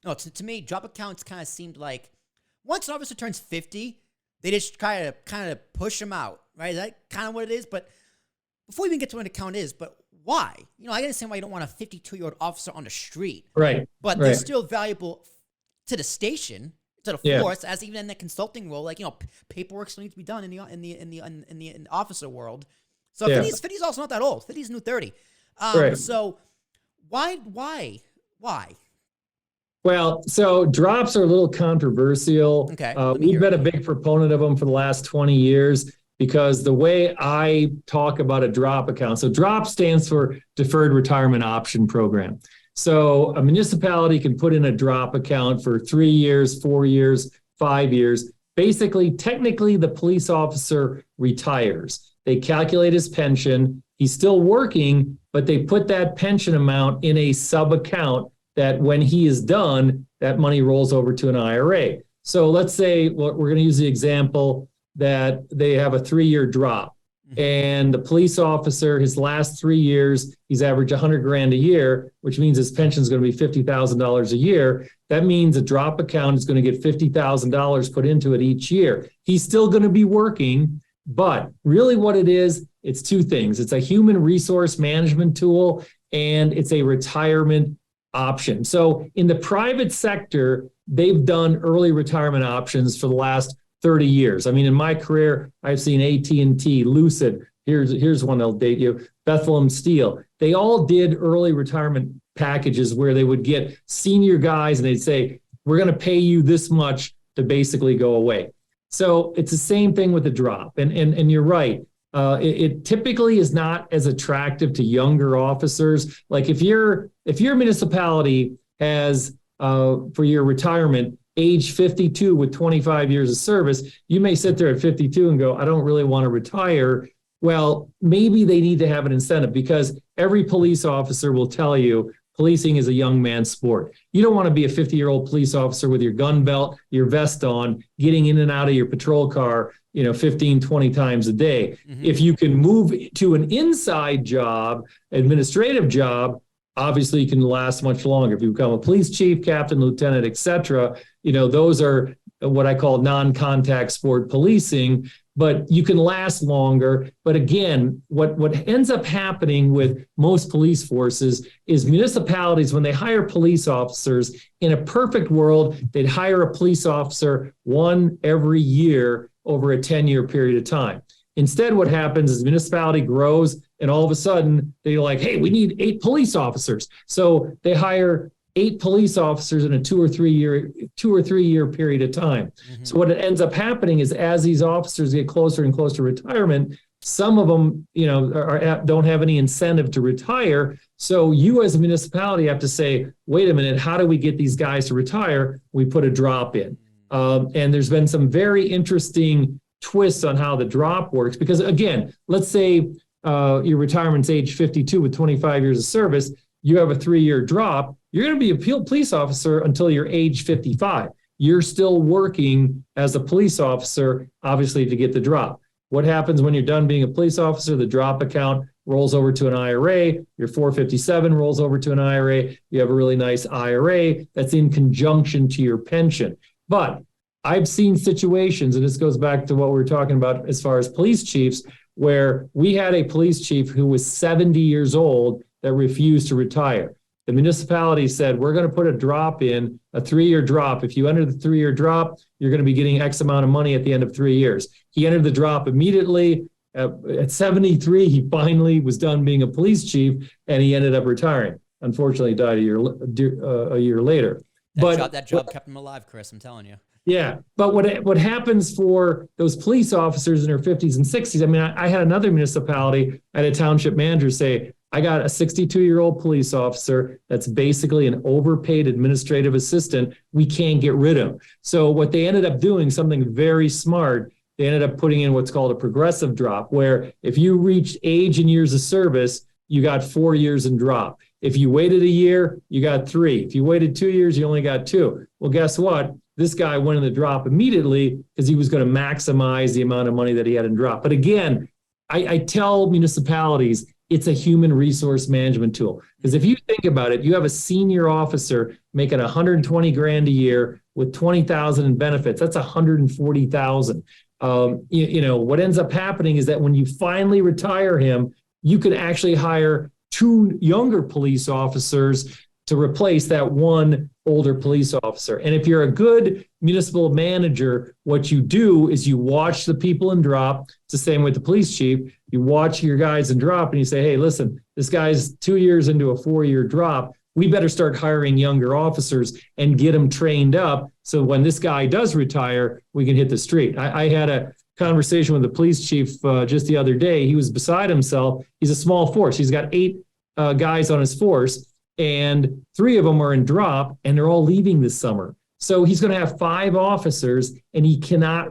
No, to me, drop accounts kind of seemed like once an officer turns 50, they just kind of push them out, right? Is that kind of what it is? But before we even get to what an account is, but why? I understand why you don't want a 52-year-old officer on the street. Right. But they're still valuable to the station, to the force, as even in the consulting role. Like, paperwork still needs to be done in the officer world. So 50's also not that old. 50's new 30. So why? Well, so drops are a little controversial. Okay. We've been a big proponent of them for the last 20 years because the way I talk about a drop account, so drop stands for Deferred Retirement Option Program. So a municipality can put in a drop account for 3 years, 4 years, 5 years. Basically, technically, the police officer retires. They calculate his pension. He's still working, but they put that pension amount in a sub account that when he is done, that money rolls over to an IRA. So let's say we're going to use the example that they have a 3-year drop and the police officer, his last 3 years, he's averaged $100,000 a year, which means his pension is going to be $50,000 a year. That means a drop account is going to get $50,000 put into it each year. He's still going to be working, but really what it is, it's two things. It's a human resource management tool and it's a retirement option. So in the private sector, they've done early retirement options for the last 30 years. I mean, in my career, I've seen AT&T, Lucid, here's one that'll date you, Bethlehem Steel. They all did early retirement packages where they would get senior guys and they'd say, we're going to pay you this much to basically go away. So it's the same thing with the drop. And you're right. It typically is not as attractive to younger officers. Like if your municipality has, for your retirement, age 52 with 25 years of service, you may sit there at 52 and go, I don't really want to retire. Well, maybe they need to have an incentive because every police officer will tell you policing is a young man's sport. You don't want to be a 50-year-old police officer with your gun belt, your vest on, getting in and out of your patrol car, 15, 20 times a day. Mm-hmm. If you can move to an inside job, administrative job, obviously you can last much longer. If you become a police chief, captain, lieutenant, et cetera, those are what I call non-contact sport policing, but you can last longer. But again, what ends up happening with most police forces is municipalities, when they hire police officers, in a perfect world, they'd hire a police officer one every year over a 10-year period of time. Instead, what happens is the municipality grows and all of a sudden they're like, hey, we need 8 police officers. So they hire 8 police officers in a 2 or 3 year period of time. Mm-hmm. So what it ends up happening is as these officers get closer and closer to retirement, some of them, don't have any incentive to retire. So you as a municipality have to say, wait a minute, how do we get these guys to retire? We put a drop in. And there's been some very interesting twists on how the drop works. Because again, let's say your retirement's age 52 with 25 years of service, you have a 3-year drop, you're going to be a police officer until you're age 55. You're still working as a police officer, obviously, to get the drop. What happens when you're done being a police officer? The drop account rolls over to an IRA. Your 457 rolls over to an IRA. You have a really nice IRA that's in conjunction to your pension. But I've seen situations, and this goes back to what we were talking about as far as police chiefs, where we had a police chief who was 70 years old that refused to retire. The municipality said, we're going to put a drop in, a 3-year drop. If you enter the 3-year drop, you're going to be getting X amount of money at the end of 3 years. He entered the drop immediately. At 73, he finally was done being a police chief, and he ended up retiring. Unfortunately, he died a year later. That job kept him alive, Chris, I'm telling you. Yeah, but what happens for those police officers in their 50s and 60s, I mean, I had another municipality, I had a township manager say, I got a 62-year-old police officer that's basically an overpaid administrative assistant. We can't get rid of him. So what they ended up doing, something very smart, they ended up putting in what's called a progressive drop, where if you reached age and years of service, you got 4 years in drop. If you waited a year, you got 3. If you waited 2 years, you only got 2. Well, guess what? This guy went in the drop immediately because he was going to maximize the amount of money that he had in drop. But again, I tell municipalities, it's a human resource management tool. Because if you think about it, you have a senior officer making 120 grand a year with 20,000 in benefits. That's 140,000. What ends up happening is that when you finally retire him, you can actually hire 2 younger police officers to replace that one older police officer. And if you're a good municipal manager, what you do is you watch the people in drop. It's the same with the police chief. You watch your guys in drop and you say, hey, listen, this guy's 2 years into a 4-year drop. We better start hiring younger officers and get them trained up. So when this guy does retire, we can hit the street. I had a conversation with the police chief just the other day. He was beside himself. He's a small force. He's got 8 guys on his force, and 3 of them are in drop, and they're all leaving this summer. So he's going to have 5 officers, and he cannot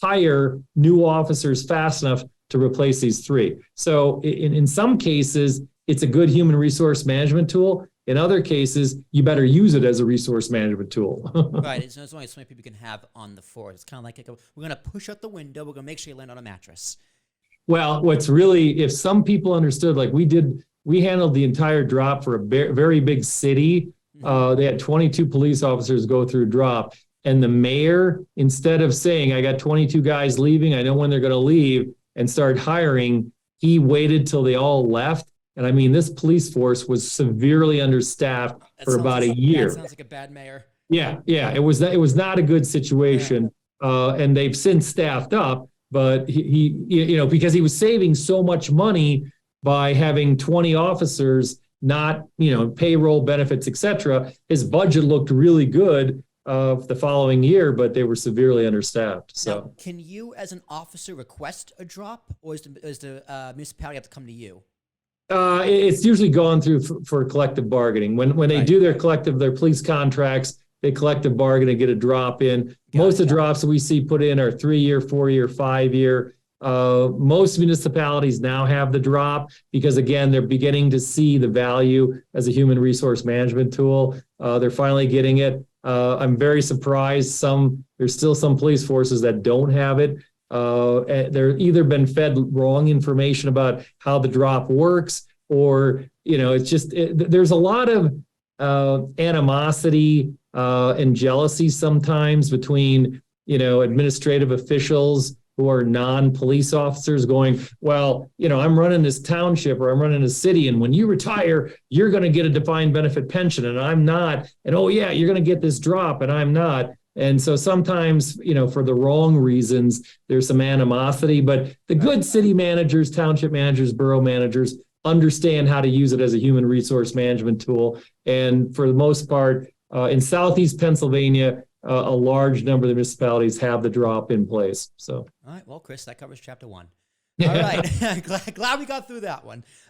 hire new officers fast enough to replace these 3. So in some cases, it's a good human resource management tool. In other cases, you better use it as a resource management tool. Right. It's only so many people you can have on the force. It's kind of like we're going to push out the window. We're going to make sure you land on a mattress. Well, what's really, if some people understood, like we handled the entire drop for a very big city. They had 22 police officers go through drop. And the mayor, instead of saying, I got 22 guys leaving, I know when they're going to leave, and start hiring, he waited till they all left. And I mean, this police force was severely understaffed for about a year. That sounds like a bad mayor. Yeah. It was not a good situation. Yeah. And they've since staffed up, but he because he was saving so much money by having 20 officers, not, payroll, benefits, et cetera. His budget looked really good the following year, but they were severely understaffed. So now, can you as an officer request a drop, or does the municipality have to come to you? It's usually gone through for collective bargaining. When they do their police contracts, they collective bargain and get a drop in. Most of the drops that we see put in are 3-year, 4-year, 5-year. Most municipalities now have the drop because, again, they're beginning to see the value as a human resource management tool. They're finally getting it. I'm very surprised. There's still some police forces that don't have it. They're either been fed wrong information about how the drop works, or, it's just, there's a lot of animosity and jealousy sometimes between, administrative officials who are non-police officers going, well, I'm running this township or I'm running a city, and when you retire, you're going to get a defined benefit pension and I'm not. And, oh yeah, you're going to get this drop and I'm not. And so sometimes, for the wrong reasons, there's some animosity, but the good city managers, township managers, borough managers understand how to use it as a human resource management tool. And for the most part, in Southeast Pennsylvania, a large number of the municipalities have the drop in place. So, all right. Well, Chris, that covers chapter 1. All right. glad we got through that one.